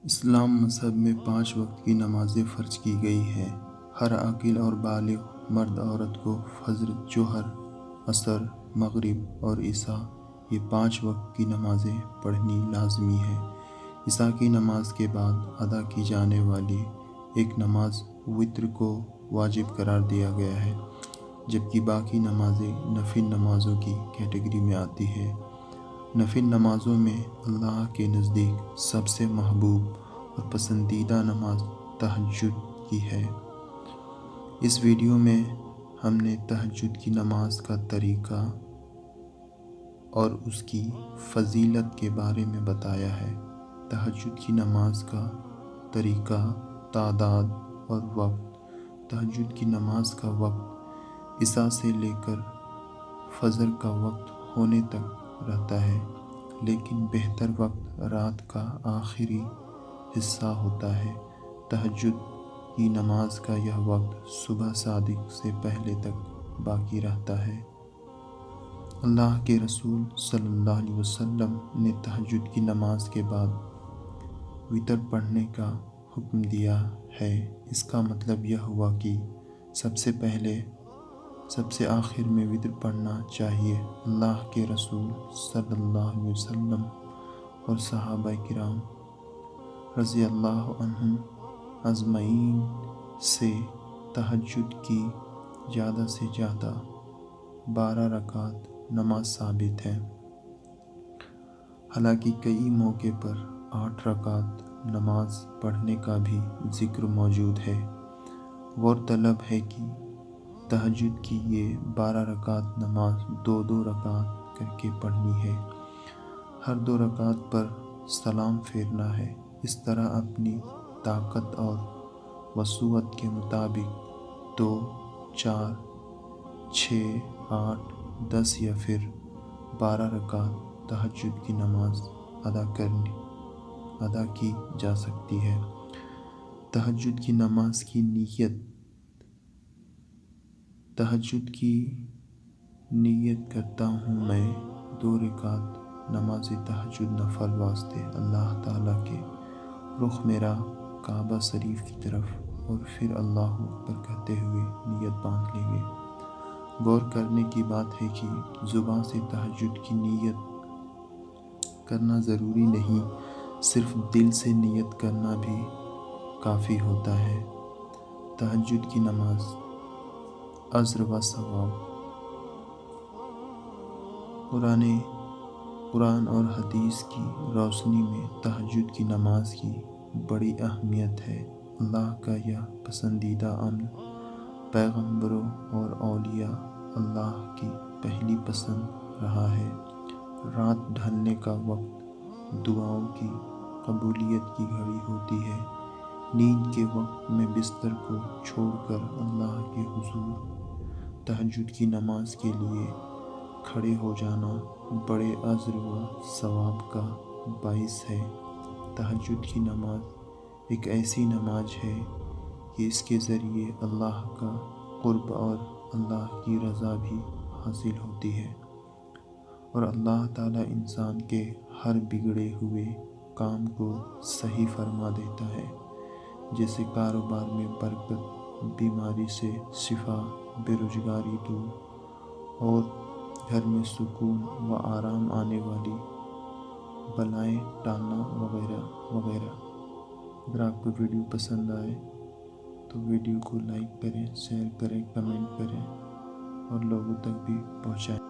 اسلام مذہب میں 5 وقت کی نمازیں فرض کی گئی ہیں۔ ہر عاقل اور بالغ مرد عورت کو فجر، ظہر، عصر، مغرب اور عشاء یہ 5 وقت کی نمازیں پڑھنی لازمی ہے۔ عشاء کی نماز کے بعد ادا کی جانے والی ایک نماز وتر کو واجب قرار دیا گیا ہے، جبکہ باقی نمازیں نفل نمازوں کی کیٹیگری میں آتی ہیں۔ نفل نمازوں میں اللہ کے نزدیک سب سے محبوب اور پسندیدہ نماز تہجد کی ہے۔ اس ویڈیو میں ہم نے تہجد کی نماز کا طریقہ اور اس کی فضیلت کے بارے میں بتایا ہے۔ تہجد کی نماز کا طریقہ، تعداد اور وقت۔ تہجد کی نماز کا وقت عشاء سے لے کر فجر کا وقت ہونے تک رہتا ہے، لیکن بہتر وقت رات کا آخری حصہ ہوتا ہے۔ تہجد کی نماز کا یہ وقت صبح صادق سے پہلے تک باقی رہتا ہے۔ اللہ کے رسول صلی اللہ علیہ وسلم نے تہجد کی نماز کے بعد وتر پڑھنے کا حکم دیا ہے۔ اس کا مطلب یہ ہوا کہ سب سے پہلے سب سے آخر میں وتر پڑھنا چاہیے۔ اللہ کے رسول صلی اللہ علیہ وسلم اور صحابہ کرام رضی اللہ عنہم اجمعین سے تہجد کی زیادہ سے زیادہ 12 رکعت نماز ثابت ہے، حالانکہ کئی موقع پر 8 رکعت نماز پڑھنے کا بھی ذکر موجود ہے۔ غور طلب ہے کہ تہجد کی یہ 12 رکعت نماز 2 رکعت کر کے پڑھنی ہے۔ ہر 2 رکعت پر سلام پھیرنا ہے۔ اس طرح اپنی طاقت اور وسعت کے مطابق 2، 4، 6، 8، 10 یا پھر 12 رکعت تہجد کی نماز ادا کی جا سکتی ہے۔ تہجد کی نماز کی نیت۔ تہجد کی نیت کرتا ہوں میں 2 رکعت نماز تہجد نفل واسطے اللہ تعالیٰ کے رخ میرا کعبہ شریف کی طرف، اور پھر اللہ اکبر کہتے ہوئے نیت باندھ لیں گے۔ غور کرنے کی بات ہے کہ زبان سے تہجد کی نیت کرنا ضروری نہیں، صرف دل سے نیت کرنا بھی کافی ہوتا ہے۔ تہجد کی نماز اجر و ثواب۔ قرآن اور حدیث کی روشنی میں تہجد کی نماز کی بڑی اہمیت ہے۔ اللہ کا یہ پسندیدہ عمل پیغمبروں اور اولیاء اللہ کی پہلی پسند رہا ہے۔ رات ڈھلنے کا وقت دعاؤں کی قبولیت کی گھڑی ہوتی ہے۔ نیند کے وقت میں بستر کو چھوڑ کر اللہ کے حضور تہجد کی نماز کے لیے کھڑے ہو جانا بڑے اجر و ثواب کا باعث ہے۔ تہجد کی نماز ایک ایسی نماز ہے کہ اس کے ذریعے اللہ کا قرب اور اللہ کی رضا بھی حاصل ہوتی ہے، اور اللہ تعالیٰ انسان کے ہر بگڑے ہوئے کام کو صحیح فرما دیتا ہے، جیسے کاروبار میں برکت، بیماری سے شفا، بے روزگاری دور، اور گھر میں سکون و آرام آنے والی بلائیں ٹالنا وغیرہ وغیرہ۔ اگر آپ کو ویڈیو پسند آئے تو ویڈیو کو لائک کریں، شیئر کریں، کمنٹ کریں اور لوگوں تک بھی پہنچائیں۔